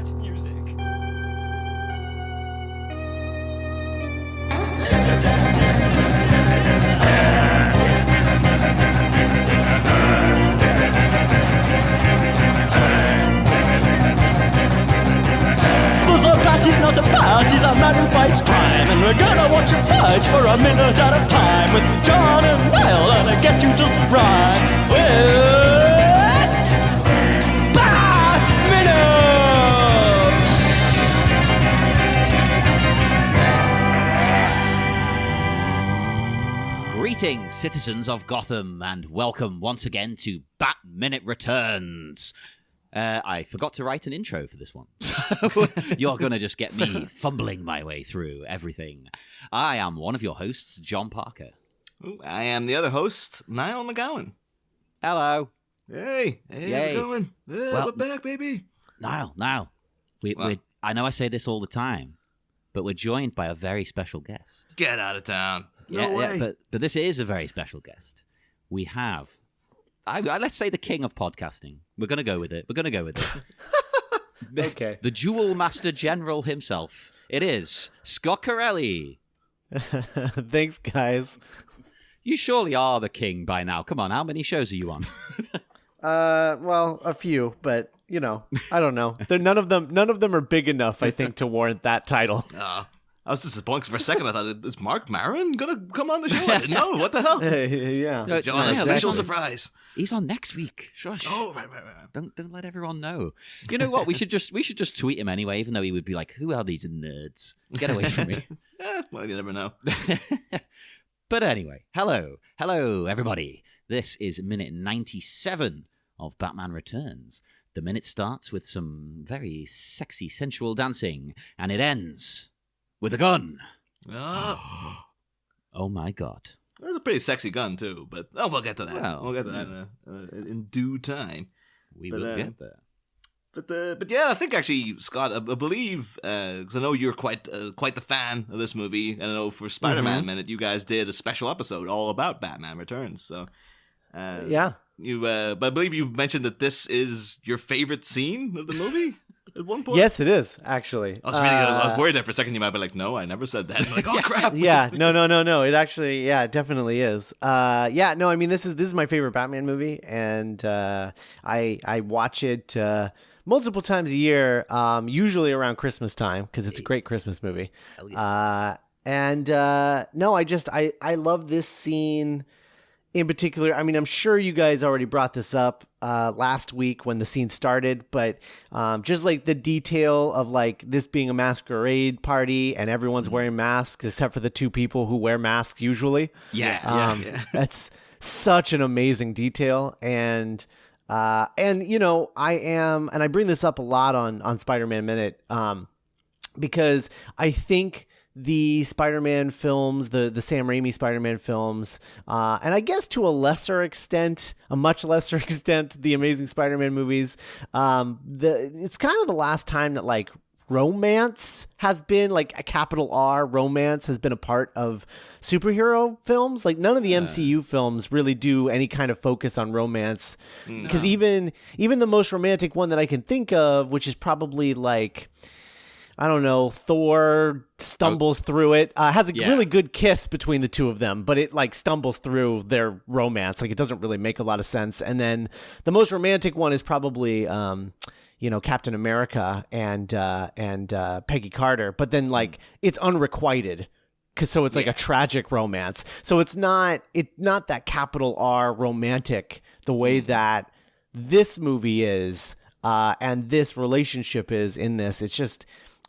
that music. Party's not a party's a man who fights crime, and we're gonna watch him fight for a minute at a time with John and Niall and a guest who just rhyme with Bat Minute! Greetings, citizens of Gotham, and welcome once again to Bat Minute Returns. I forgot to write an intro for this one, so you're going to just get me fumbling my way through everything. I am one of your hosts, John Parker. I am the other host, Niall McGowan. Hello. Hey, how's it going? Well, we're back, baby. Niall, I know I say this all the time, but we're joined by a very special guest. Get out of town. No way. But this is a very special guest. We have... let's say the king of podcasting. We're going to go with it. Okay. The duel-master general himself. It is Scott Carelli. Thanks, guys. You surely are the king by now. Come on, how many shows are you on? Well, a few, but you know, I don't know. None of them are big enough, I think, to warrant that title. I was disappointed for a second. I thought, is Mark Maron gonna come on the show? I didn't know. What the hell? Yeah. John, a special surprise. He's on next week. Shush. Oh, right. Don't let everyone know. You know what? We should just tweet him anyway, even though he would be like, "Who are these nerds? Get away from me." Well, you never know. But anyway, hello, everybody. This is minute 97 of Batman Returns. The minute starts with some very sexy, sensual dancing, and it ends with a gun. Oh my God. That's a pretty sexy gun, too, but we'll get to that. Well, we'll get to that in due time. We will get there. But yeah, I think actually, Scott, I believe, because I know you're quite the fan of this movie, and I know for Spider-Man Minute, you guys did a special episode all about Batman Returns. So, Yeah. But I believe you mentioned that this is your favorite scene of the movie at one point. Yes, it is, actually. I was really good. I was worried there for a second. You might be like, "No, I never said that." I'm like, oh crap. Yeah, no. It actually, it definitely is. No, I mean, this is my favorite Batman movie, and I watch it multiple times a year, usually around Christmas time because it's a great Christmas movie. Hell yeah. I love this scene in particular. I mean, I'm sure you guys already brought this up last week when the scene started, but just like the detail of like this being a masquerade party and everyone's wearing masks except for the two people who wear masks usually. Yeah. That's such an amazing detail. And you know, I bring this up a lot on Spider-Man Minute because I think the Spider-Man films, the Sam Raimi Spider-Man films, and I guess to a much lesser extent, the Amazing Spider-Man movies, it's kind of the last time that like romance has been, like a capital R romance has been a part of superhero films. Like none of the MCU films really do any kind of focus on romance, because even the most romantic one that I can think of, which is probably like, I don't know, Thor stumbles through it, has a really good kiss between the two of them, but it like stumbles through their romance. Like it doesn't really make a lot of sense. And then the most romantic one is probably, Captain America and Peggy Carter, but then like it's unrequited. So it's like a tragic romance. So it's not that capital R romantic the way that this movie is, and this relationship is in this.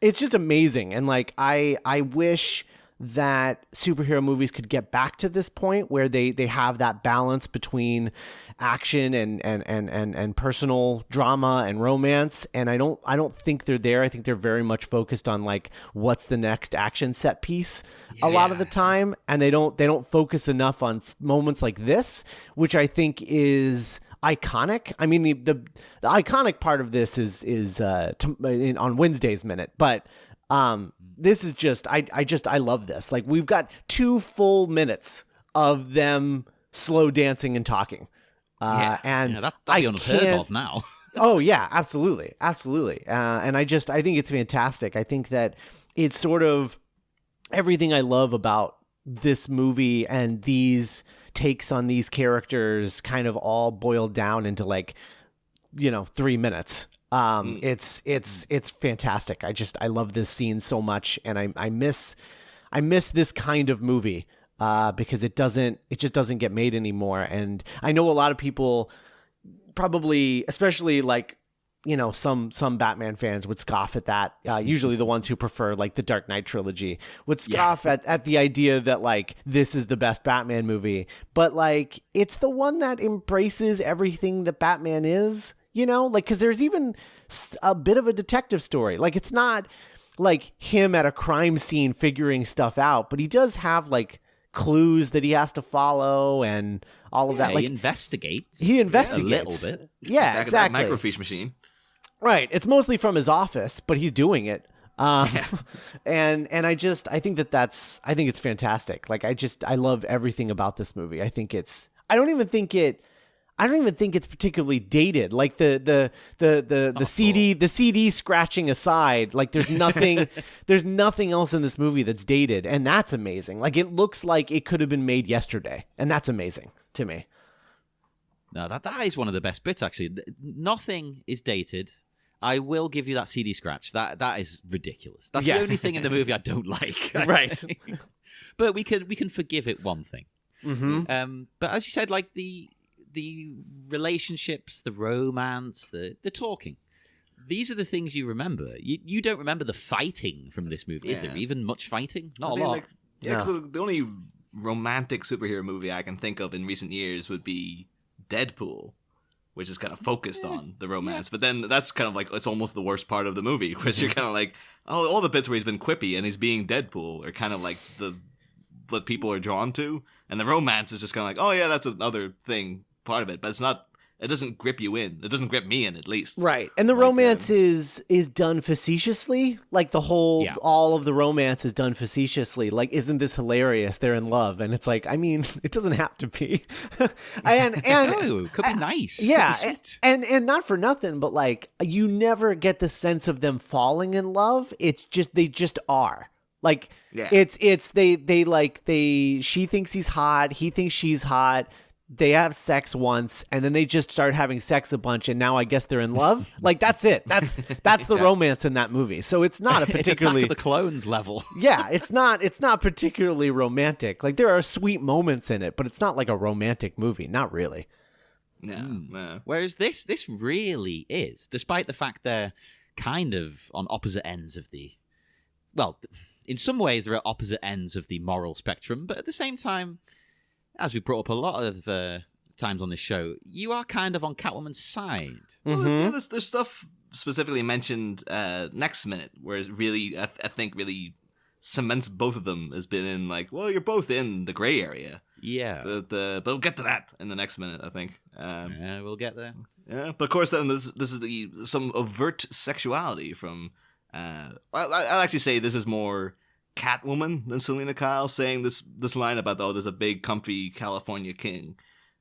It's just amazing. And like, I wish that superhero movies could get back to this point where they have that balance between action and personal drama and romance. And I don't think they're there. I think they're very much focused on like, what's the next action set piece a lot of the time. And they don't focus enough on moments like this, which I think is iconic. I mean, the iconic part of this is on Wednesday's Minute, but this is just I love this. Like, we've got 2 full minutes of them slow dancing and talking. And that'd be unheard of now. Oh yeah, absolutely, absolutely. And I think it's fantastic. I think that it's sort of everything I love about this movie and these takes on these characters kind of all boiled down into 3 minutes. It's fantastic. I love this scene so much, and I miss this kind of movie because it just doesn't get made anymore. And I know a lot of people probably, especially some Batman fans would scoff at that. Usually the ones who prefer the Dark Knight trilogy would scoff at the idea that this is the best Batman movie. But it's the one that embraces everything that Batman is, because there's even a bit of a detective story. It's not him at a crime scene figuring stuff out, but he does have clues that he has to follow and all of that. He investigates. He investigates a little bit. Yeah, Back exactly. That microfiche machine. Right. It's mostly from his office, but he's doing it. And I think it's fantastic. I love everything about this movie. I don't even think it's particularly dated. The CD scratching aside, there's nothing else in this movie that's dated, and that's amazing. It looks like it could have been made yesterday, and that's amazing to me. No, that is one of the best bits, actually. Nothing is dated. I will give you that CD scratch. That is ridiculous. That's the only thing in the movie I don't like. Right. But we can forgive it one thing. Mm-hmm. But as you said, the relationships, the romance, the talking. These are the things you remember. You don't remember the fighting from this movie. Is there even much fighting? Not a lot. The only romantic superhero movie I can think of in recent years would be Deadpool, which is kind of focused on the romance. But then that's kind of it's almost the worst part of the movie, because you're kind of all the bits where he's been quippy and he's being Deadpool are kind of what people are drawn to. And the romance is just kind of oh yeah, that's another thing, part of it. But it doesn't grip you in. It doesn't grip me in, at least. Right. And the romance is done facetiously. All of the romance is done facetiously. Isn't this hilarious? They're in love. And it's it doesn't have to be. and no, could be nice. Yeah. Could be sweet. And not for nothing, but you never get the sense of them falling in love. It's just, they just are. She thinks he's hot. He thinks she's hot. They have sex once, and then they just start having sex a bunch, and now I guess they're in love. That's it. That's the romance in that movie. So it's not a particularly it's Attack of the Clones level. Yeah, it's not particularly romantic. There are sweet moments in it, but it's not a romantic movie. Not really. No. Whereas this really is, despite the fact they're kind of on opposite ends of the. Well, in some ways they're at opposite ends of the moral spectrum, but at the same time, as we've brought up a lot of times on this show, you are kind of on Catwoman's side. Well, there's stuff specifically mentioned next minute where it really, I think, really cements both of them as being in you're both in the gray area. Yeah. But we'll get to that in the next minute, I think. Yeah, we'll get there. Yeah, but of course, then this is some overt sexuality from. I'll actually say this is more Catwoman than Selina Kyle saying this line about there's a big comfy California king.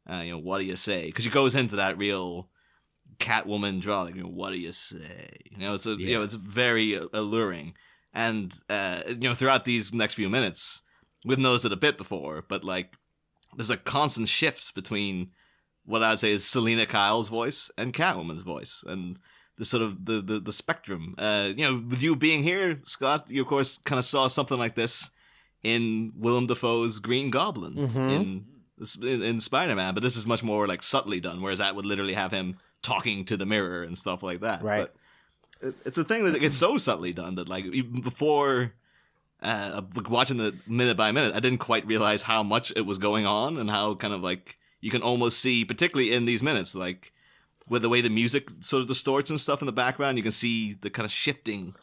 What do you say? Because she goes into that real Catwoman draw. What do you say? It's very alluring. And throughout these next few minutes, we've noticed it a bit before, but there's a constant shift between what I'd say is Selina Kyle's voice and Catwoman's voice, and the sort of the spectrum. With you being here, Scott, you of course kind of saw something like this in Willem Dafoe's Green Goblin in Spider-Man, but this is much more subtly done, whereas that would literally have him talking to the mirror and stuff like that. Right. But it's a thing that gets so subtly done that even before watching the minute by minute, I didn't quite realize how much it was going on and how kind of you can almost see, particularly in these minutes, with the way the music sort of distorts and stuff in the background, you can see the kind of shifting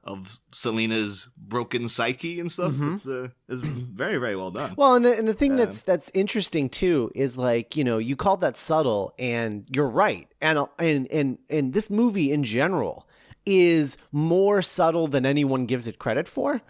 of Selina's broken psyche and stuff. It's very, very well done. Well, and the thing that's interesting too is you called that subtle, and you're right. And this movie in general is more subtle than anyone gives it credit for.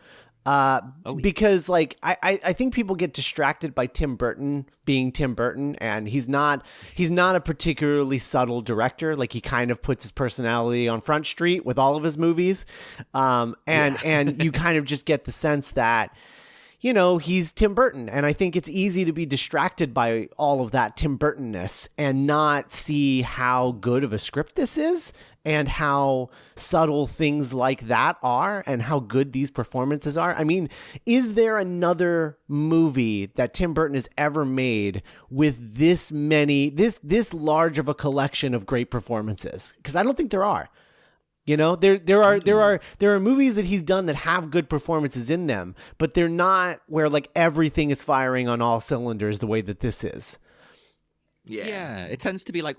Because like I think people get distracted by Tim Burton being Tim Burton, and he's not a particularly subtle director. Like he kind of puts his personality on Front Street with all of his movies, and you kind of just get the sense that, you know, he's Tim Burton. And I think it's easy to be distracted by all of that Tim Burton-ness and not see how good of a script this is and how subtle things like that are and how good these performances are. I mean, is there another movie that Tim Burton has ever made with this large of a collection of great performances? Because I don't think there are. You know, there are movies that he's done that have good performances in them, but they're not where like everything is firing on all cylinders the way that this is. Yeah, it tends to be like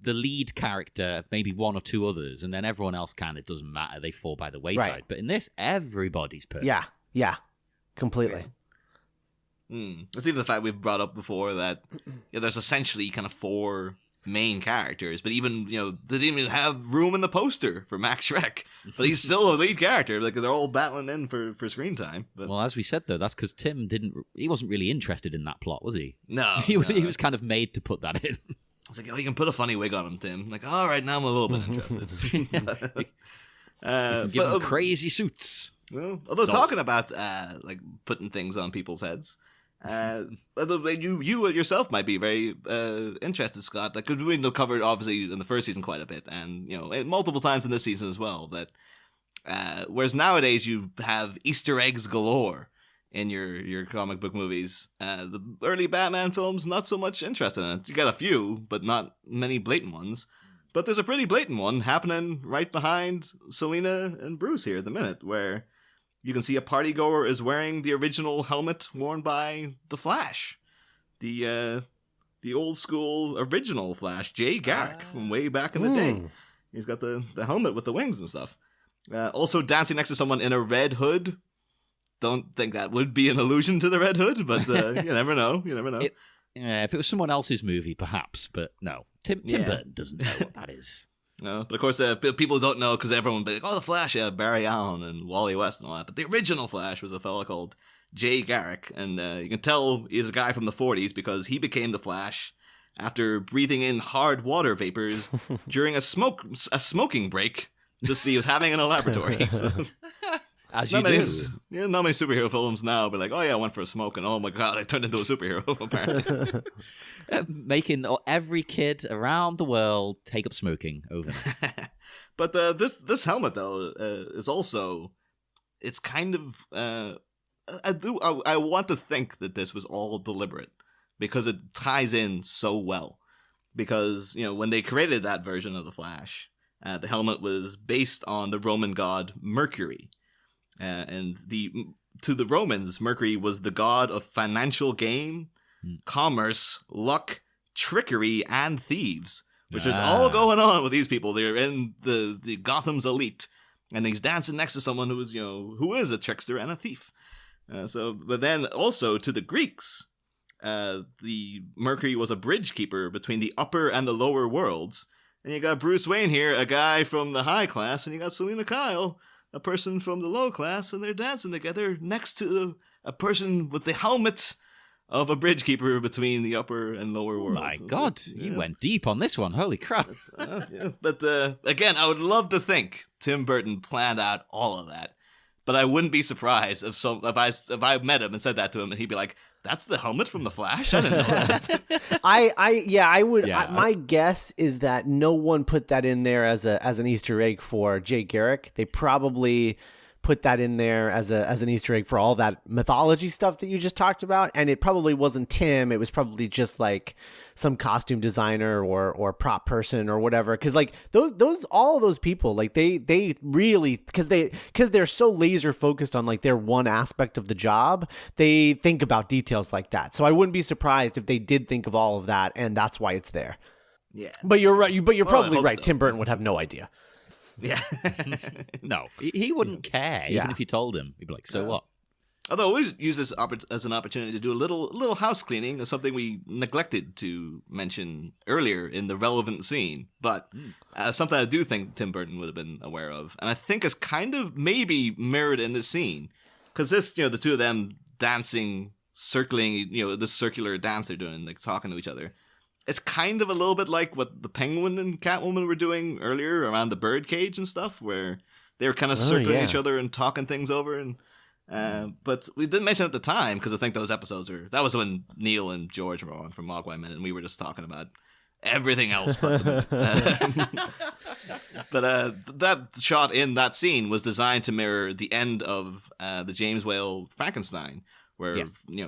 the lead character, maybe one or two others, and then everyone else kind of doesn't matter. They fall by the wayside. Right. But in this, everybody's perfect. Yeah, completely. It's even the fact we've brought up before that there's essentially kind of 4 main characters, but even, you know, they didn't even have room in the poster for Max Shrek, but he's still a lead character. Like they're all battling in for screen time. But well, as we said though, that's because Tim he wasn't really interested in that plot, was he? No, he was kind of made to put that in. I was like, oh, you can put a funny wig on him, Tim. Like, all right, now I'm a little bit interested. Give him crazy suits. Well, although talking about like putting things on people's heads, you yourself might be very interested, Scott. Like, we covered obviously in the first season quite a bit, and you know multiple times in this season as well. That whereas nowadays you have Easter eggs galore in your comic book movies, the early Batman films not so much interested in it. You got a few, but not many blatant ones. But there's a pretty blatant one happening right behind Selina and Bruce here at the minute, where you can see a partygoer is wearing the original helmet worn by the Flash, the old school original Flash, Jay Garrick from way back in the day. He's got the helmet with the wings and stuff. Also dancing next to someone in a red hood. Don't think that would be an allusion to the Red Hood, but you never know. You never know. If it was someone else's movie, perhaps, but no. Tim Burton doesn't know what that is. No, but of course, people don't know because everyone will be like, oh, the Flash, yeah, Barry Allen and Wally West and all that. But the original Flash was a fella called Jay Garrick, and you can tell he's a guy from the 40s because he became the Flash after breathing in hard water vapors during a smoking break just he was having in a laboratory. So. As you do. Not many superhero films now, but like, oh yeah, I went for a smoke, and oh my god, I turned into a superhero, apparently. Making every kid around the world take up smoking overnight. But this helmet, though, is also, it's kind of, I want to think that this was all deliberate, because it ties in so well. Because, you know, when they created that version of the Flash, the helmet was based on the Roman god Mercury. And to the Romans, Mercury was the god of financial gain, commerce, luck, trickery, and thieves, which is all going on with these people. They're in the Gotham's elite, and he's dancing next to someone who is a trickster and a thief. But then also to the Greeks, the Mercury was a bridge keeper between the upper and the lower worlds. And you got Bruce Wayne here, a guy from the high class, and you got Selina Kyle, a person from the low class, and they're dancing together next to a person with the helmet of a bridge keeper between the upper and lower worlds. My God, you went deep on this one. Holy crap. Yeah. But again, I would love to think Tim Burton planned out all of that. But I wouldn't be surprised if I met him and said that to him, and he'd be like, "That's the helmet from the Flash? I didn't know that." I would. My guess is that no one put that in there as an Easter egg for Jay Garrick. They probably put that in there as an Easter egg for all that mythology stuff that you just talked about, and it probably wasn't Tim. It was probably just like some costume designer or prop person or whatever. Because like all of those people, like they really, because they're so laser focused on like their one aspect of the job, they think about details like that. So I wouldn't be surprised if they did think of all of that, and that's why it's there. Yeah, but you're right. But you're probably right. So. Tim Burton would have no idea. Yeah. No, he wouldn't care, even if you told him. He'd be like, so what? Although I always use this as an opportunity to do a little house cleaning of something we neglected to mention earlier in the relevant scene. But something I do think Tim Burton would have been aware of, and I think is kind of maybe mirrored in this scene, because this, the two of them dancing, circling, this circular dance they're doing, like talking to each other. It's kind of a little bit like what the Penguin and Catwoman were doing earlier around the birdcage and stuff, where they were kind of circling each other and talking things over. And but we didn't mention it at the time because I think those episodes that was when Neil and George were on from Mogwai Minute, and we were just talking about everything else but that shot in that scene was designed to mirror the end of the James Whale Frankenstein, where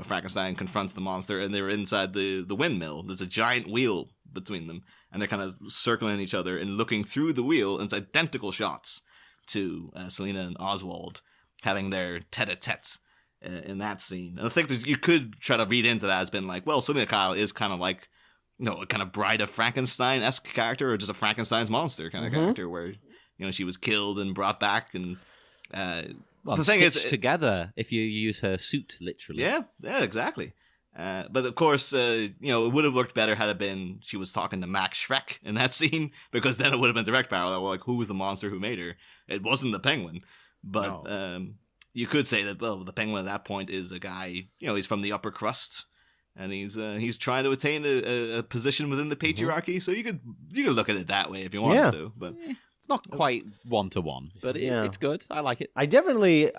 Frankenstein confronts the monster and they're inside the windmill. There's a giant wheel between them and they're kind of circling each other and looking through the wheel, and it's identical shots to Selina and Oswald having their tete-a-tetes in that scene. And I think that you could try to read into that as being like, well, Selina Kyle is kind of like a kind of Bride of Frankenstein-esque character, or just a Frankenstein's monster kind of character, where she was killed and brought back, and the thing is together if you use her suit literally. Yeah, exactly. But of course, it would have worked better had it been she was talking to Max Schreck in that scene, because then it would have been direct parallel. Like, who was the monster who made her? It wasn't the Penguin, but you could say that the Penguin at that point is a guy. He's from the upper crust. And he's trying to attain a position within the patriarchy, so you could look at it that way if you wanted to. But it's not quite 1-to-1, but it's good. I like it. I definitely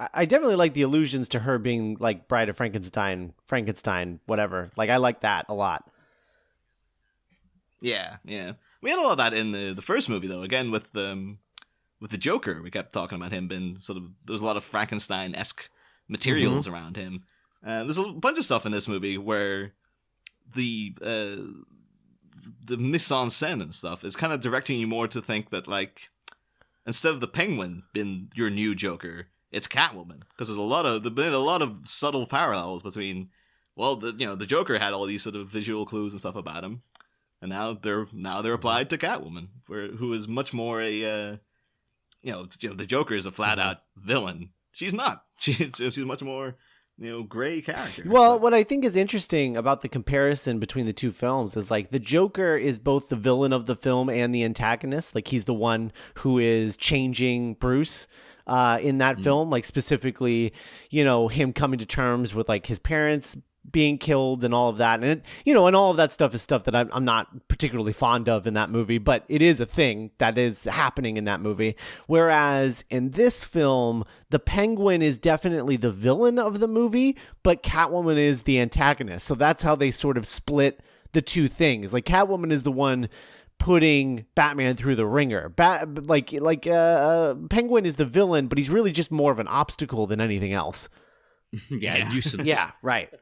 like the allusions to her being like Bride of Frankenstein, whatever. Like, I like that a lot. Yeah. We had a lot of that in the first movie, though. Again, with the Joker, we kept talking about him being there's a lot of Frankenstein-esque materials around him. There's a bunch of stuff in this movie where the mise en scène and stuff is kind of directing you more to think that, like, instead of the Penguin being your new Joker, it's Catwoman, because there's been a lot of subtle parallels between, the Joker had all these sort of visual clues and stuff about him, and now they're applied to Catwoman, who is much more the Joker is a flat out villain. She's not. She's much more gray character. Well, what I think is interesting about the comparison between the two films is, like, the Joker is both the villain of the film and the antagonist. Like, he's the one who is changing Bruce in that film, like, specifically, him coming to terms with, like, his parents being killed and all of that. And, and all of that stuff is stuff that I'm not particularly fond of in that movie, but it is a thing that is happening in that movie. Whereas in this film, the Penguin is definitely the villain of the movie, but Catwoman is the antagonist. So that's how they sort of split the two things. Like, Catwoman is the one putting Batman through the ringer. Penguin is the villain, but he's really just more of an obstacle than anything else. Nuisance. Yeah, right.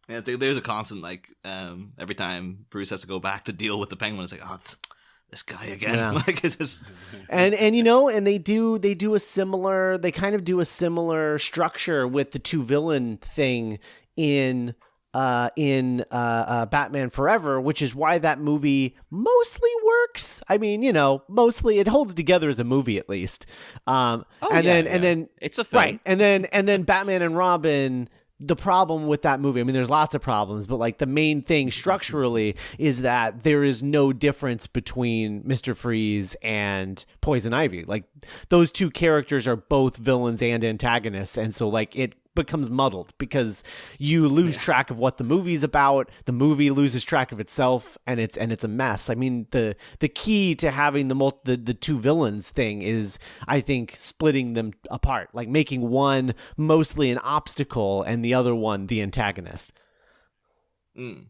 Yeah, there's a constant, like, every time Bruce has to go back to deal with the Penguin, it's like, this guy again. Yeah. Like, it's just... and they do a similar, they kind of do a similar structure with the two villain thing in Batman Forever, which is why that movie mostly works. I mean, mostly it holds together as a movie, at least. And then it's a film. Right. And then Batman and Robin, the problem with that movie, I mean, there's lots of problems, but, like, the main thing structurally is that there is no difference between Mr. Freeze and Poison Ivy. Like, those two characters are both villains and antagonists, and so, like, it becomes muddled because you lose track of what the movie's about. The movie loses track of itself, and it's a mess. I mean, the key to having the two villains thing is, I think, splitting them apart, like making one mostly an obstacle and the other one the antagonist. It's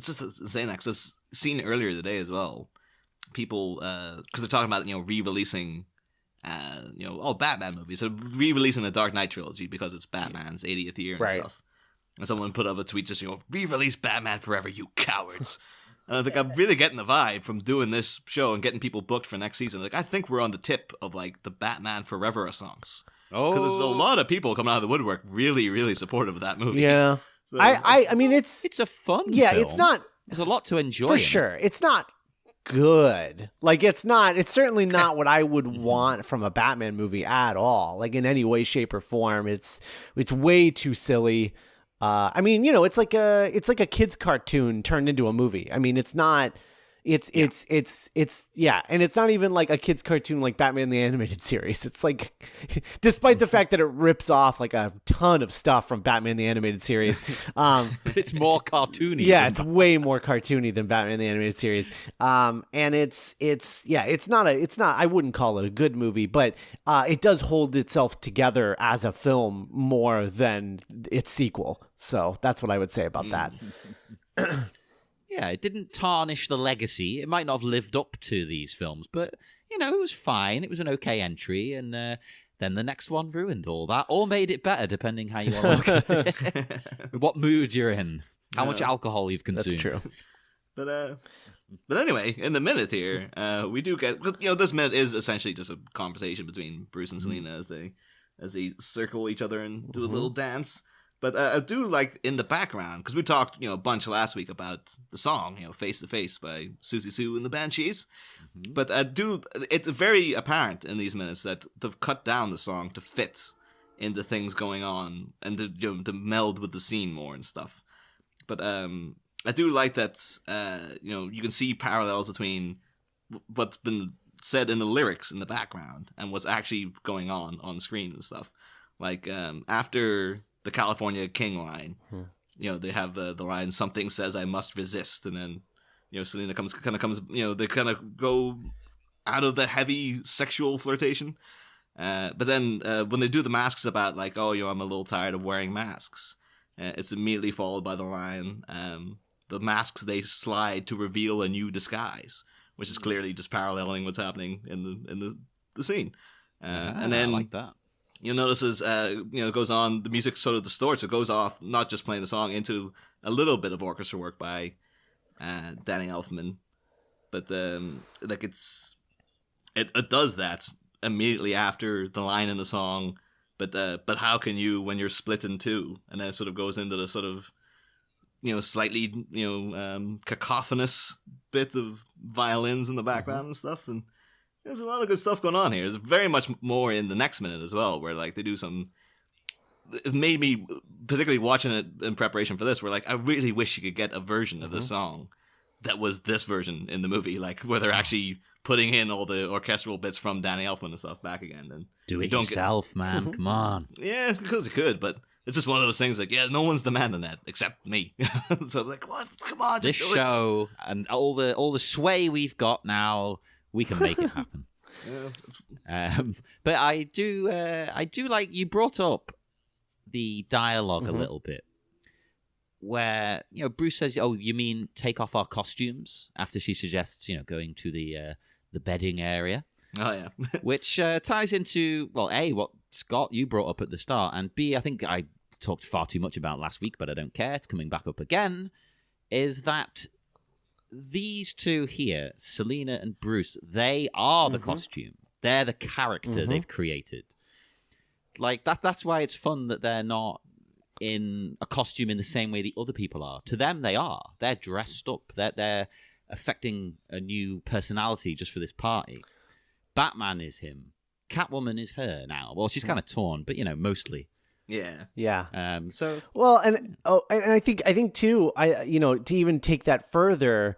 just insane. Because I've seen earlier today as well, people because they're talking about re-releasing. Batman movies. So re-releasing the Dark Knight trilogy because it's Batman's 80th year and stuff. And someone put up a tweet just, re-release Batman Forever, you cowards. And I think I'm really getting the vibe from doing this show and getting people booked for next season. Like, I think we're on the tip of, like, the Batman Forever renaissance. Because there's a lot of people coming out of the woodwork really, really supportive of that movie. Yeah. So, I mean, it's a fun film. It's not... There's a lot to enjoy. For sure. It's not good. Like, it's certainly not what I would want from a Batman movie at all, like, in any way, shape, or form. It's way too silly. I mean, it's like a kid's cartoon turned into a movie. I mean, it's not It's yeah, and it's not even like a kid's cartoon like Batman the Animated Series. It's like, despite the fact that it rips off like a ton of stuff from Batman the Animated Series, It's more cartoony. yeah, it's way more cartoony than Batman the Animated Series. And it's not I wouldn't call it a good movie, but it does hold itself together as a film more than its sequel. So that's what I would say about that. Yeah, it didn't tarnish the legacy. It might not have lived up to these films, but, you know, it was fine. It was an okay entry, and then the next one ruined all that, or made it better, depending how you want to look at it. What mood you're in, how much alcohol you've consumed. That's true. But anyway, in the minute here, we do get, you know, this minute is essentially just a conversation between Bruce and Selina as they circle each other and do a little dance. But I do like in the background, because we talked, you know, a bunch last week about the song, you know, Face to Face by Susie Sue and the Banshees. But it's very apparent in these minutes that they've cut down the song to fit into things going on and to meld with the scene more and stuff. But I do like that, you know, you can see parallels between what's been said in the lyrics in the background and what's actually going on screen and stuff. Like, after the California King line, you know, they have the line, something says I must resist, and then, you know, Selina comes, you know, they kind of go out of the heavy sexual flirtation. But then when they do the masks about, like, oh, you know, I'm a little tired of wearing masks, it's immediately followed by the line, the masks they slide to reveal a new disguise, which is clearly just paralleling what's happening in the scene. And then I like that. You'll notice as, you know, it goes on, the music sort of distorts. It goes off, not just playing the song, into a little bit of orchestra work by Danny Elfman. But, like, it does that immediately after the line in the song, but how can you when you're split in two? And then it sort of goes into the sort of, you know, slightly, you know, cacophonous bit of violins in the background and stuff. And there's a lot of good stuff going on here. There's very much more in the next minute as well, where, like, they do some... It made me, particularly watching it in preparation for this, where, like, I really wish you could get a version of this song that was this version in the movie, like, where they're actually putting in all the orchestral bits from Danny Elfman and stuff back again. And Do it yourself, man. Come on. Yeah, because you could, but it's just one of those things, like, yeah, no one's demanding that except me. So I'm like, what? Come on, This just do show and all the sway we've got now, we can make it happen. But I do like, you brought up the dialogue a little bit, where, you know, Bruce says, "Oh, you mean take off our costumes?" After she suggests, you know, going to the bedding area. Oh yeah. Which ties into, well, A, what Scott you brought up at the start, and B, I think I talked far too much about last week, but I don't care. It's coming back up again. Is that these two here, Selina and Bruce, they are the costume. They're the character they've created. Like, that's why it's fun that they're not in a costume in the same way the other people are. To them, they are. They're dressed up. They're affecting a new personality just for this party. Batman is him. Catwoman is her now. Well, she's kind of torn, but, you know, mostly. Yeah. So well, and I think too, you know, to even take that further,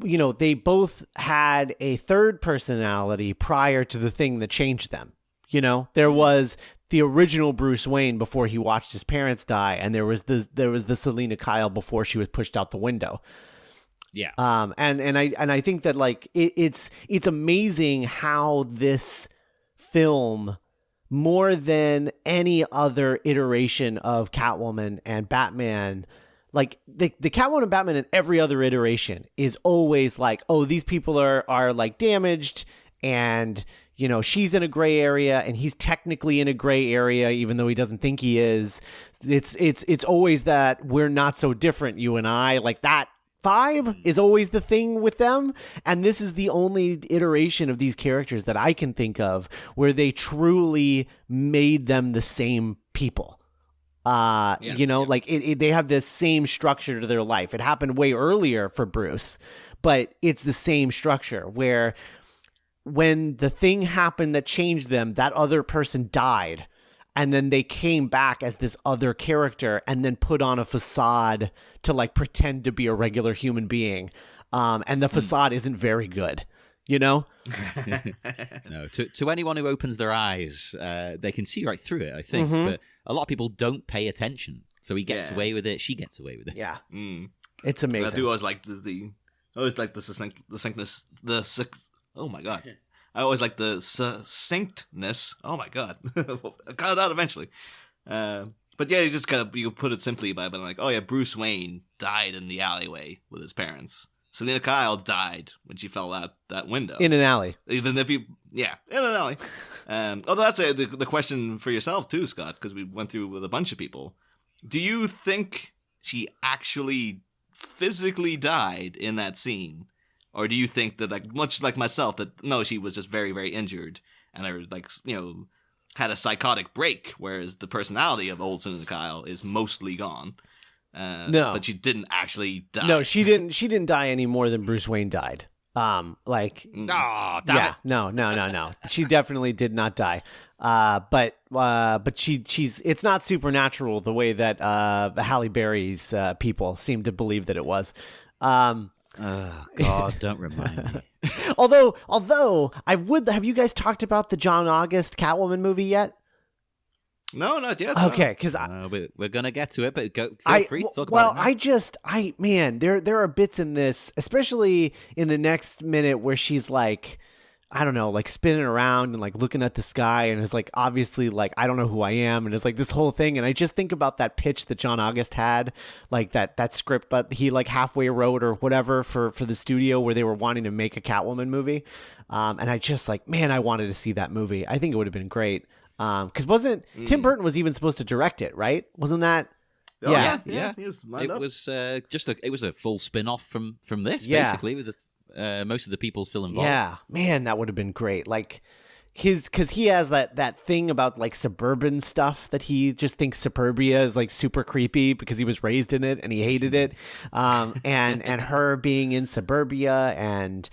you know, they both had a third personality prior to the thing that changed them. You know, there was the original Bruce Wayne before he watched his parents die, and there was the Selina Kyle before she was pushed out the window. Yeah. And I think that, like, it's amazing how this film, more than any other iteration of Catwoman and Batman, like the Catwoman and Batman in every other iteration is always like, oh, these people are like damaged, and, you know, she's in a gray area and he's technically in a gray area, even though he doesn't think he is. It's always that we're not so different, you and I, like that vibe is always the thing with them. And this is the only iteration of these characters that I can think of where they truly made them the same people. You know, like they have this same structure to their life. It happened way earlier for Bruce, but it's the same structure where when the thing happened that changed them, that other person died. And then they came back as this other character and then put on a facade to, like, pretend to be a regular human being. and the facade isn't very good. You know? No, to anyone who opens their eyes, they can see right through it, I think. But a lot of people don't pay attention. So he gets away with it. She gets away with it. Yeah. It's amazing. I do always like the oh my god. I always like the succinctness. Oh my god. I got it out eventually. But yeah, you put it simply by being like, oh yeah, Bruce Wayne died in the alleyway with his parents. Selina Kyle died when she fell out that window. In an alley. Even if in an alley. Although that's the question for yourself too, Scott, because we went through with a bunch of people. Do you think she actually physically died in that scene? Or do you think that, like, much like myself, that no, she was just very, very injured and had a psychotic break, whereas the personality of old Selina Kyle is mostly gone. No, but she didn't actually die. No, she didn't. She didn't die any more than Bruce Wayne died. No. She definitely did not die. But she's. It's not supernatural the way that Halle Berry's people seem to believe that it was. Oh God, don't remind me. Although I would. Have you guys talked about the John August Catwoman movie yet? No, not yet. Okay, because we're gonna get to it, but feel free to talk about it. Well, there are bits in this, especially in the next minute, where she's like, I don't know, like spinning around and like looking at the sky, and is like obviously like, I don't know who I am, and it's like this whole thing, and I just think about that pitch that John August had, like that script that he like halfway wrote or whatever for the studio where they were wanting to make a Catwoman movie, and I just like, man, I wanted to see that movie. I think it would have been great. Because wasn't Tim Burton was even supposed to direct it, right? Wasn't that? Oh, yeah. He was lined it up. was it was a full spin-off from this, basically, with most of the people still involved. Yeah, man, that would have been great. Like because he has that thing about like suburban stuff that he just thinks suburbia is like super creepy because he was raised in it and he hated it. And her being in suburbia and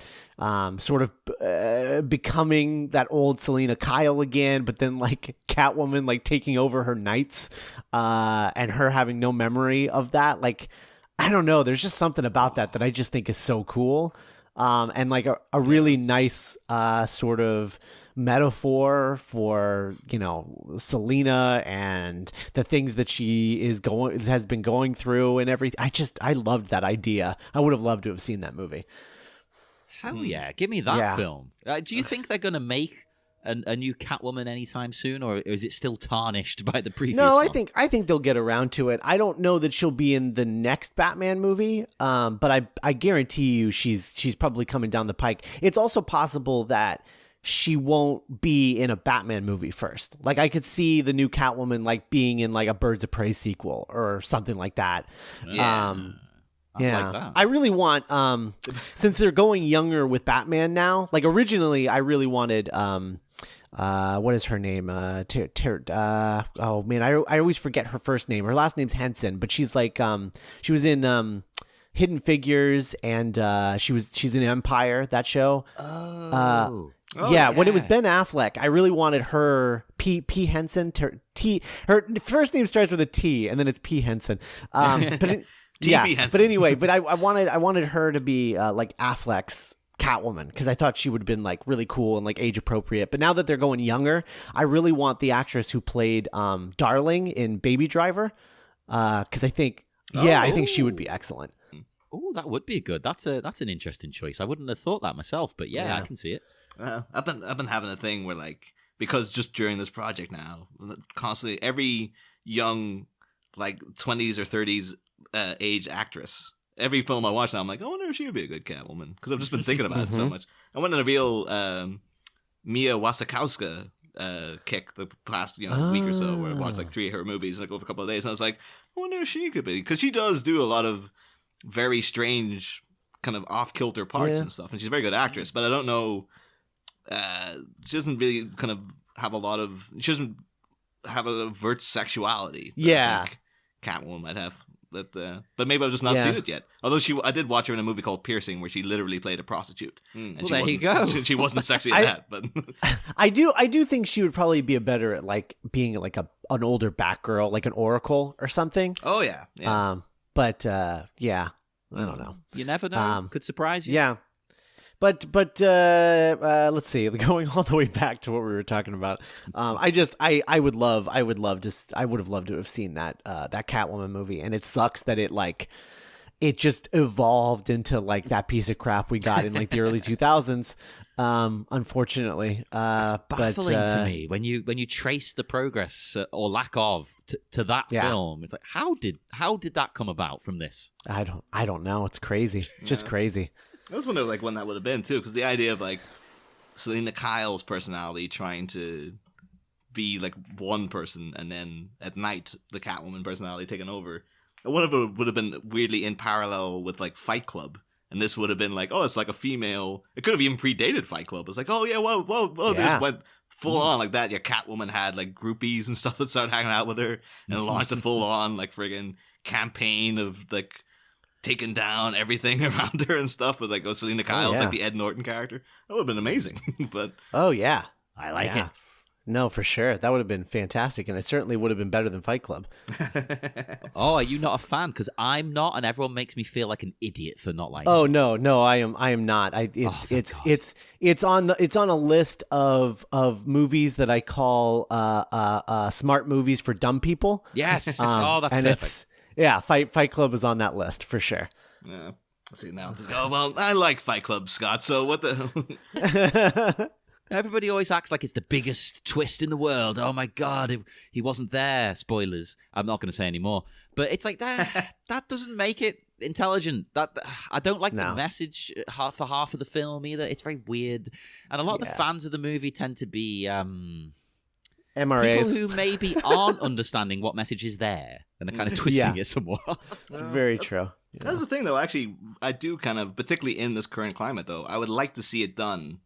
sort of becoming that old Selina Kyle again, but then like Catwoman like taking over her nights and her having no memory of that. Like, I don't know. There's just something about that I just think is so cool. And like a really nice sort of metaphor for, you know, Selina and the things that she has been going through and everything. I loved that idea. I would have loved to have seen that movie. Hell yeah, give me that film. Do you think they're gonna make a new Catwoman anytime soon, or is it still tarnished by the previous one? I think they'll get around to it. I don't know that she'll be in the next Batman movie, but I guarantee you she's probably coming down the pike. It's also possible that she won't be in a Batman movie first. Like, I could see the new Catwoman like being in like a Birds of Prey sequel or something like that. Yeah. Like that. I really want, since they're going younger with Batman now, like originally I really wanted, what is her name? Oh man, I always forget her first name. Her last name's Henson, but she's like, she was in, Hidden Figures and, she's in Empire, that show. When it was Ben Affleck, I really wanted her, P. Henson, her first name starts with a T and then it's P. Henson. But anyway, I wanted her to be like Affleck's Catwoman because I thought she would have been like really cool and like age appropriate. But now that they're going younger, I really want the actress who played Darling in Baby Driver because I think she would be excellent. Oh, that would be good. That's an interesting choice. I wouldn't have thought that myself, but yeah. I can see it. I've been having a thing where like, because just during this project now, constantly every young like 20s or 30s age actress, every film I watch now, I'm like, I wonder if she would be a good Catwoman because I've just been thinking about it so much. I went on a real Mia Wasikowska kick the past week or so, where I watched like 3 of her movies like over a couple of days, and I was like, I wonder if she could be, because she does do a lot of very strange kind of off-kilter parts and stuff, and she's a very good actress, but I don't know, she doesn't really kind of have she doesn't have an overt sexuality that I think Catwoman might have. But maybe I've just not seen it yet. Although I did watch her in a movie called Piercing, where she literally played a prostitute. And well, there you go. She wasn't sexy at that, but I do think she would probably be better at like being like an older Batgirl, like an Oracle or something. Oh yeah. I don't know. You never know. Could surprise you. Yeah. But let's see. Going all the way back to what we were talking about, I would have loved to have seen that Catwoman movie, and it sucks that it just evolved into like that piece of crap we got in like the early 2000s. Unfortunately, baffling to me when you trace the progress or lack of to that film. It's like how did that come about from this? I don't know. It's crazy. It's just crazy. I was wondering like when that would have been too, because the idea of like Selina Kyle's personality trying to be like one person, and then at night the Catwoman personality taking over. And one of it would have been weirdly in parallel with like Fight Club, and this would have been like, oh, it's like a female. It could have even predated Fight Club. It's like, oh yeah, whoa, they just went full on like that. Yeah, Catwoman had like groupies and stuff that started hanging out with her, and launched a full on like friggin' campaign of like taking down everything around her and stuff with like Selina Kyle's like the Ed Norton character. That would have been amazing. But oh yeah, I like it. No, for sure. That would have been fantastic, and it certainly would have been better than Fight Club. Oh, are you not a fan? Because I'm not, and everyone makes me feel like an idiot for not liking. Oh no, I am not. It's on a list of movies that I call smart movies for dumb people. Yes. That's and perfect. Fight Club is on that list for sure. Yeah. See now. Oh well, I like Fight Club, Scott. So what the? Everybody always acts like it's the biggest twist in the world. Oh my God, he wasn't there. Spoilers. I'm not going to say any more. But it's like that. That doesn't make it intelligent. I don't like the message for half of the film either. It's very weird, and a lot of the fans of the movie tend to be MRAs. People who maybe aren't understanding what message is there and are kind of twisting it somewhat. Very true. That's the thing, though. Actually, I do kind of, particularly in this current climate, though, I would like to see it done.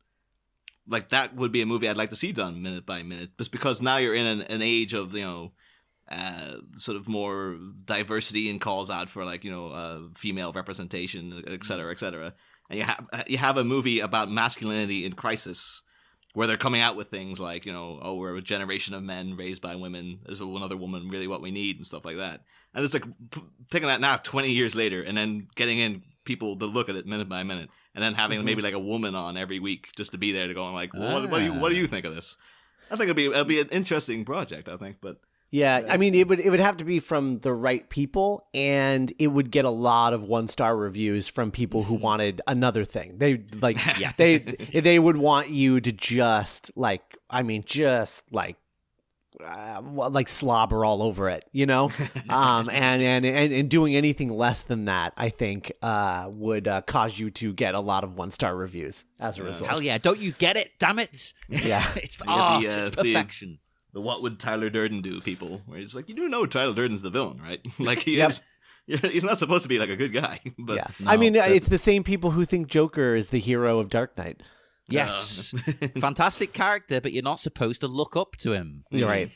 Like, that would be a movie I'd like to see done minute by minute. Just because now you're in an age of, sort of more diversity and calls out for, like, female representation, et cetera, et cetera. And you have a movie about masculinity in crisis where they're coming out with things like, we're a generation of men raised by women. Is another woman really what we need and stuff like that? And it's like taking that now 20 years later and then getting in people to look at it minute by minute. And then having maybe like a woman on every week just to be there to go like, well, what do you think of this? I think it'll be an interesting project. I think, but I mean, it would have to be from the right people, and it would get a lot of 1-star reviews from people who wanted another thing. They like they would want you to just like slobber all over it, and doing anything less than that, I think, would cause you to get a lot of 1-star reviews as a result. Hell yeah! Don't you get it? Damn it! Yeah, it's art. It's perfection. The what would Tyler Durden do people? Where it's like, you do know Tyler Durden's the villain, right? Like he is. He's not supposed to be like a good guy. But yeah, no, I mean, it's the same people who think Joker is the hero of Dark Knight. Yes, fantastic character, but you're not supposed to look up to him. You're right.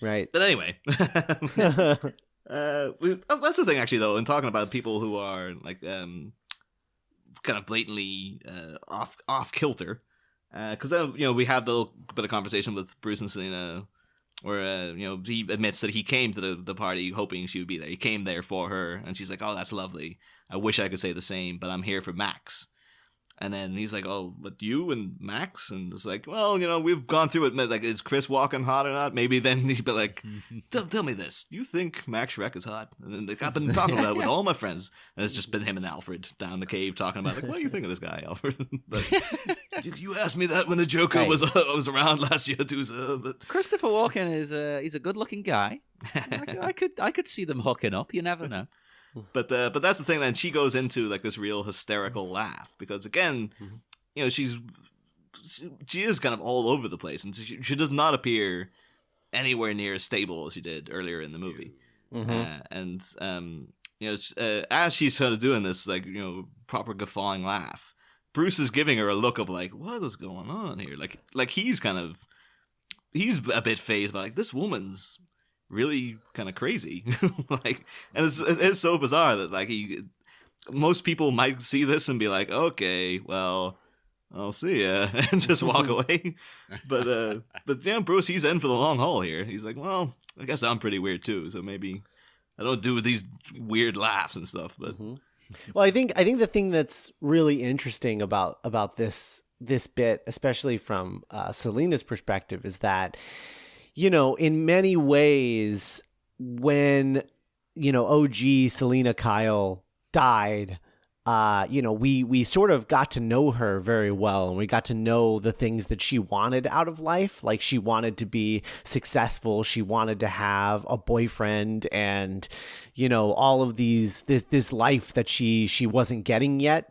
Right. But anyway, that's the thing, actually, though, in talking about people who are like kind of blatantly off kilter, because we have the little bit of conversation with Bruce and Selina where he admits that he came to the party hoping she would be there. He came there for her, and she's like, "Oh, that's lovely. I wish I could say the same, but I'm here for Max." And then he's like, "Oh, but you and Max?" And it's like, "Well, we've gone through it. Like, is Chris Walken hot or not? Maybe then he'd be like, tell me this. You think Max Schreck is hot?" And then like, I've been talking about it with all my friends. And it's just been him and Alfred down the cave talking about, like, what do you think of this guy, Alfred? But, you asked me that when the Joker was around last year, too, sir. But Christopher Walken he's a good-looking guy. I could see them hooking up. You never know. But that's the thing. Then she goes into like this real hysterical laugh because again, she is kind of all over the place, and she does not appear anywhere near as stable as she did earlier in the movie. As she's sort of doing this like proper guffawing laugh, Bruce is giving her a look of like, what is going on here? Like he's a bit phased by like, this woman's really kind of crazy. Like, and it's so bizarre that like most people might see this and be like, okay, well, I'll see ya, and just walk away. But Bruce, he's in for the long haul here. He's like, well, I guess I'm pretty weird too, so maybe I don't do these weird laughs and stuff. But Well, I think the thing that's really interesting about this bit, especially from Selina's perspective, is that, in many ways, when OG Selina Kyle died, we sort of got to know her very well, and we got to know the things that she wanted out of life. Like, she wanted to be successful, she wanted to have a boyfriend, and all of this life that she wasn't getting yet.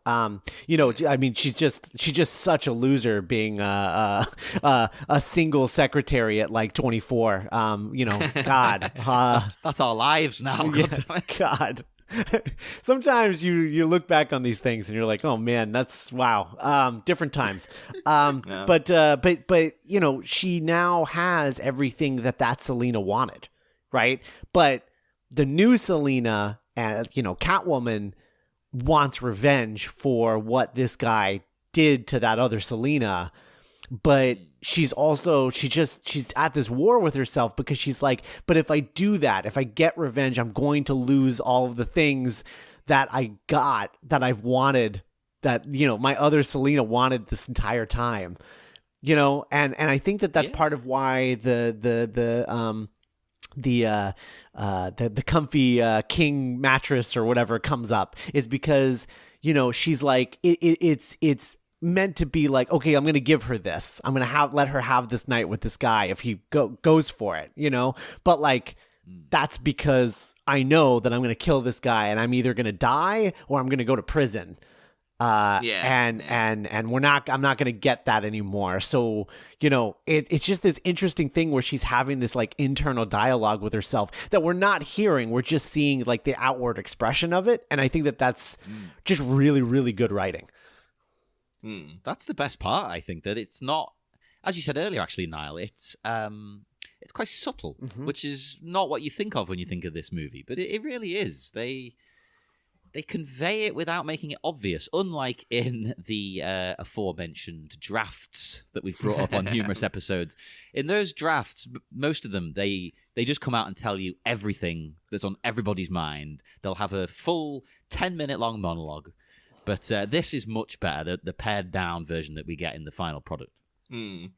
I mean, she's just such a loser being a single secretary at like 24. God, That's our lives now. yeah, God. Sometimes you look back on these things and you're like, oh man, that's wow. Different times. Yeah. But she now has everything that Selina wanted, right? But the new Selina, Catwoman, wants revenge for what this guy did to that other Selina. But she's at this war with herself, because she's like, but if I do that, if I get revenge, I'm going to lose all of the things that I've wanted, that my other Selina wanted this entire time, and I think that's part of why the comfy king mattress or whatever comes up, is because she's like, it's meant to be like, okay, I'm going to give her this. I'm going to let her have this night with this guy if he goes for it, But like, that's because I know that I'm going to kill this guy, and I'm either going to die or I'm going to go to prison. I'm not going to get that anymore. So, it's just this interesting thing where she's having this like internal dialogue with herself that we're not hearing. We're just seeing like the outward expression of it. And I think that's just really, really good writing. That's the best part, I think, that it's not, as you said earlier, actually, Niall, it's quite subtle, which is not what you think of when you think of this movie, but it really is. They convey it without making it obvious, unlike in the aforementioned drafts that we've brought up on numerous episodes. In those drafts, most of them, they just come out and tell you everything that's on everybody's mind. They'll have a full 10-minute long monologue. But this is much better, the pared down version that we get in the final product. It's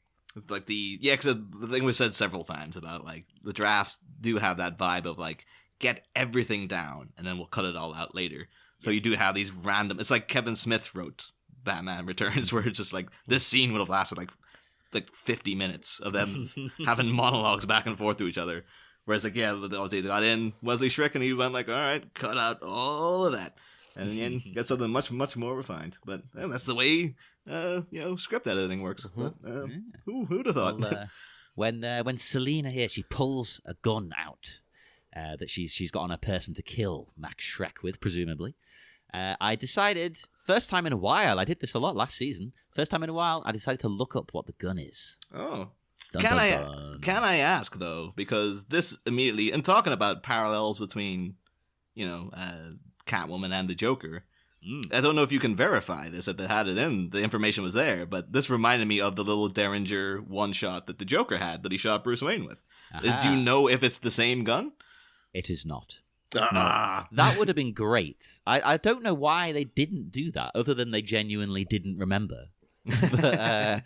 like because the thing we've said several times about like the drafts do have that vibe of like, get everything down and then we'll cut it all out later. So you do have these random, it's like Kevin Smith wrote Batman Returns, where it's just like, this scene would have lasted like 50 minutes of them having monologues back and forth to each other. Whereas like, they got in Wesley Schrick and he went like, all right, cut out all of that. And in the end, get something much, much more refined. But that's the way, script editing works. But, who'd have thought? Well, when Selina here, she pulls a gun out that she's got on her person to kill Max Schreck with, presumably. I decided, first time in a while, I did this a lot last season. First time in a while, I decided to look up what the gun is. Oh. Dun, can dun, dun. I ask though, because this immediately, and talking about parallels between, Catwoman and the Joker. I don't know if you can verify this, if they had it in, the information was there, but this reminded me of the little Derringer one-shot that the Joker had that he shot Bruce Wayne with. Do you know if it's the same gun? It is not. No. That would have been great. I don't know why they didn't do that, other than they genuinely didn't remember. But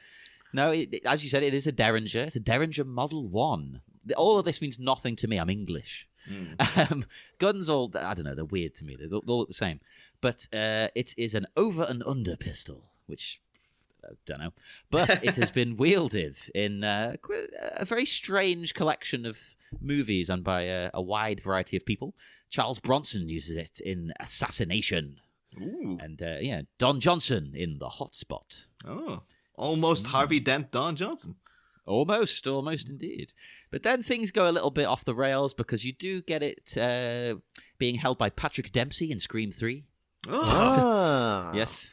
no, as you said, it is a Derringer. It's a Derringer Model 1. All of this means nothing to me. I'm English. Guns all, I don't know, they're weird to me. They all look the same. But it is an over and under pistol, which I don't know. But it has been wielded in a very strange collection of movies and by a wide variety of people. Charles Bronson uses it in Assassination. Ooh. And Don Johnson in The Hot Spot. Oh, almost Harvey Dent Don Johnson. Almost indeed. But then things go a little bit off the rails because you do get it being held by Patrick Dempsey in Scream 3. Oh. Yes.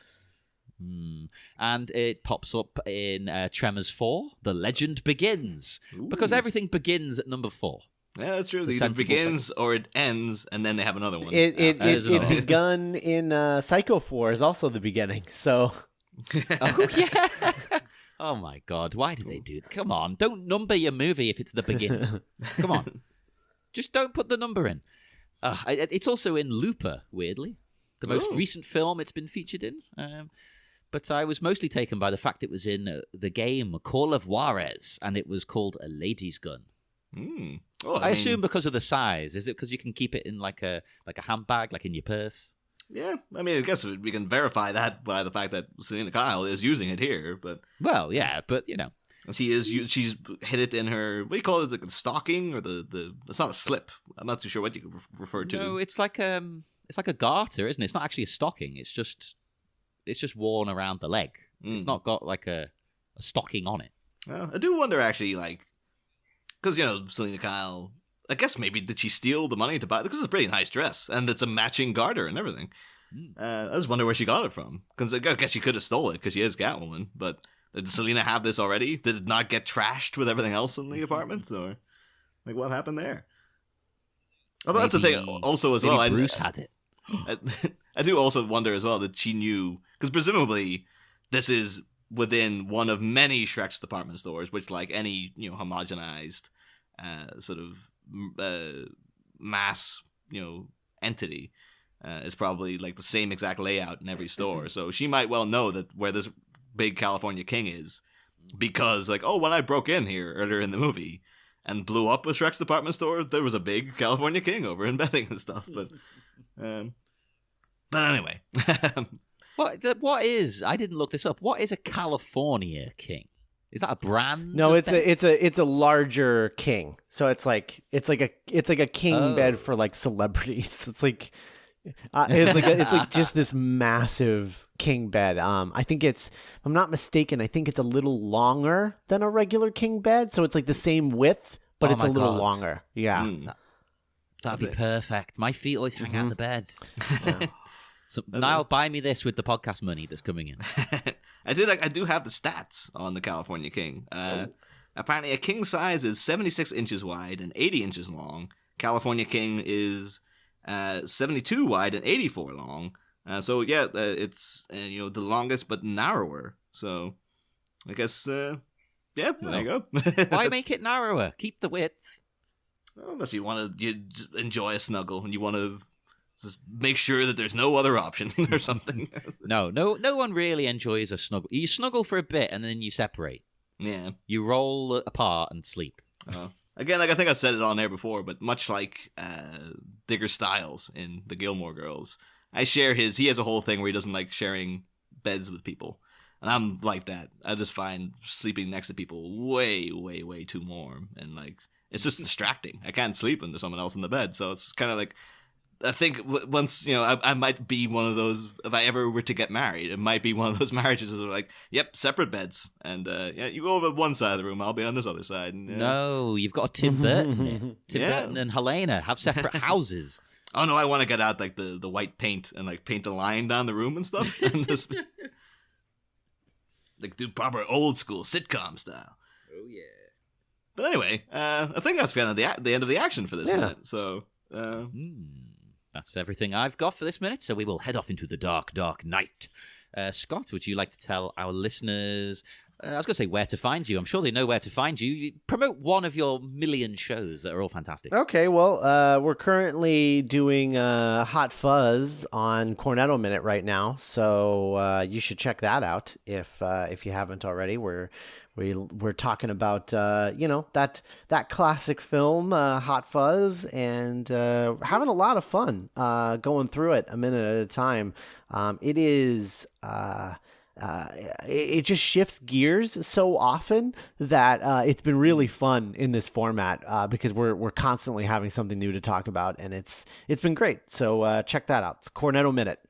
And it pops up in Tremors 4, The Legend Begins. Ooh. Because everything begins at number 4. Yeah, that's true. It's a It either sensible begins title. or it ends, and then they have another one. It begun in Psycho 4 is also the beginning, so... Oh, yeah. Oh, my God. Why did they do that? Come on. Don't number your movie if it's the beginning. Come on. Just don't put the number in. It's also in Looper, weirdly. the most Ooh. recent film it's been featured in. But I was mostly taken by the fact it was in the game Call of Juarez, and it was called A Lady's Gun. Oh, I assume because of the size. Is it because you can keep it in like a handbag, like in your purse? Yeah, I mean, I guess we can verify that by the fact that Selina Kyle is using it here, but Well, yeah, but she's hid it in her. What do you call it? The stocking or the? It's not a slip. I'm not too sure what you refer to. no, it's like a garter, isn't it? It's not actually a stocking. It's just worn around the leg. It's not got like a stocking on it. Well, I do wonder actually, like, because Selina Kyle. I guess maybe did she steal the money to buy it? Because it's a pretty nice dress, and it's a matching garter and everything. I just wonder where she got it from. Because I guess she could have stole it because she is Catwoman. But did Selina have this already? Did it not get trashed with everything else in the apartment? Or like what happened there? Although that's the thing. Also, as well, Bruce had it. I do also wonder as well that she knew, because presumably this is within one of many Shrek's department stores, which, like any homogenized sort of mass entity is probably like the same exact layout in every store. So she might well know that where this big California King is, because like, oh, when I broke in here earlier in the movie and blew up a Shrek's department store, there was a big California King over in bedding and stuff. But anyway. What is? I didn't look this up. What is a California King? Is that a brand? No, of bed? it's a larger king. So it's like a king bed for like celebrities. It's like it's like just this massive king bed. I think if I'm not mistaken, I think it's a little longer than a regular king bed. So it's like the same width, but it's a little longer. Yeah. That'd be perfect. My feet always hang out the bed. So Niall, buy me this with the podcast money that's coming in. I do have the stats on the California King. Apparently, a king size is 76 inches wide and 80 inches long. California King is 72 wide and 84 long. So yeah, it's the longest but narrower. So I guess there you go. Why make it narrower? Keep the width. Unless you want to enjoy a snuggle and you want to just make sure that there's no other option or something. No one really enjoys a snuggle. You snuggle for a bit and then you separate. Yeah. You roll apart and sleep. Again, like I think I've said it on air before, but much like Digger Styles in The Gilmore Girls, he has a whole thing where he doesn't like sharing beds with people. And I'm like that. I just find sleeping next to people way, way, way too warm. And like, it's just distracting. I can't sleep when there's someone else in the bed. So it's kind of like, I think once, I might be one of those, if I ever were to get married, it might be one of those marriages that are like, yep, separate beds. And you go over one side of the room, I'll be on this other side. And, No, you've got a Tim Burton in it. Burton and Helena have separate houses. Oh no, I want to get out like the white paint and like paint a line down the room and stuff. And just like do proper old school sitcom style. Oh yeah. But anyway, I think that's kind of the end of the action for this minute. So that's everything I've got for this minute. So we will head off into the dark, dark night. Scott, would you like to tell our listeners? I was going to say where to find you. I'm sure they know where to find you. You promote one of your million shows that are all fantastic. Okay, well, we're currently doing Hot Fuzz on Cornetto Minute right now, so you should check that out if you haven't already. We're talking about that classic film Hot Fuzz, and having a lot of fun going through it a minute at a time. It is. It just shifts gears so often that it's been really fun in this format because we're constantly having something new to talk about, and it's been great. So check that out. It's Cornetto Minute.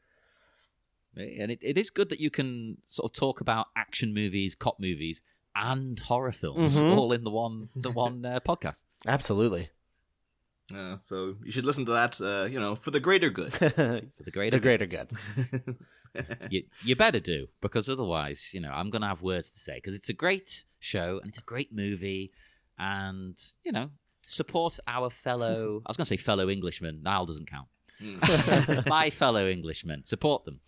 And it is good that you can sort of talk about action movies, cop movies, and horror films all in the one podcast. Absolutely. So you should listen to that, for the greater good. For the greater good. You better do, because otherwise, I'm going to have words to say, because it's a great show and it's a great movie, and, support our fellow, I was going to say fellow Englishmen. Niall doesn't count. My fellow Englishmen, support them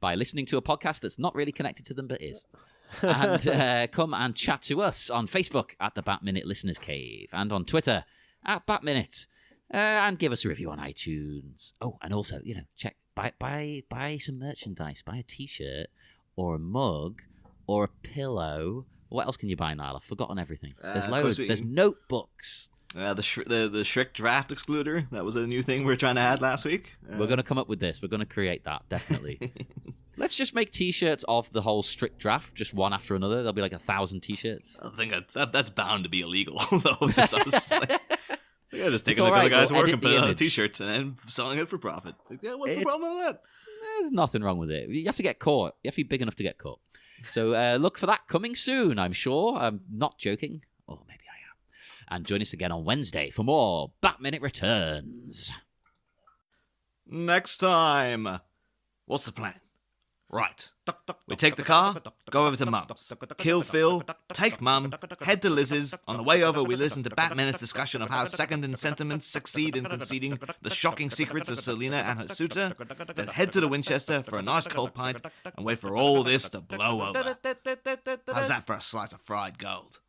by listening to a podcast that's not really connected to them, but is. And come and chat to us on Facebook at the Bat Minute Listeners Cave, and on Twitter at Bat Minute, and give us a review on iTunes. Oh, and also, buy some merchandise. Buy a T-shirt or a mug or a pillow. What else can you buy, Niall? I've forgotten everything. There's loads. There's notebooks. The Shrek draft excluder. That was a new thing we were trying to add last week. We're going to come up with this. We're going to create that, definitely. Let's just make T-shirts of the whole strict draft, just one after another. There'll be like 1,000 T-shirts. I think that's bound to be illegal, though. Just just taking all the right, guy's we'll work edit and put the it on a image. T-shirt and then selling it for profit. What's the problem with that? There's nothing wrong with it. You have to get caught. You have to be big enough to get caught. So look for that coming soon, I'm sure. I'm not joking. Or maybe I am. And join us again on Wednesday for more Bat Minute Returns. Next time. What's the plan? Right. We take the car, go over to Mum's, kill Phil, take Mum, head to Liz's. On the way over, we listen to Batman's discussion of how second and sentiments succeed in conceding the shocking secrets of Selina and her suitor, then head to the Winchester for a nice cold pint and wait for all this to blow over. How's that for a slice of fried gold?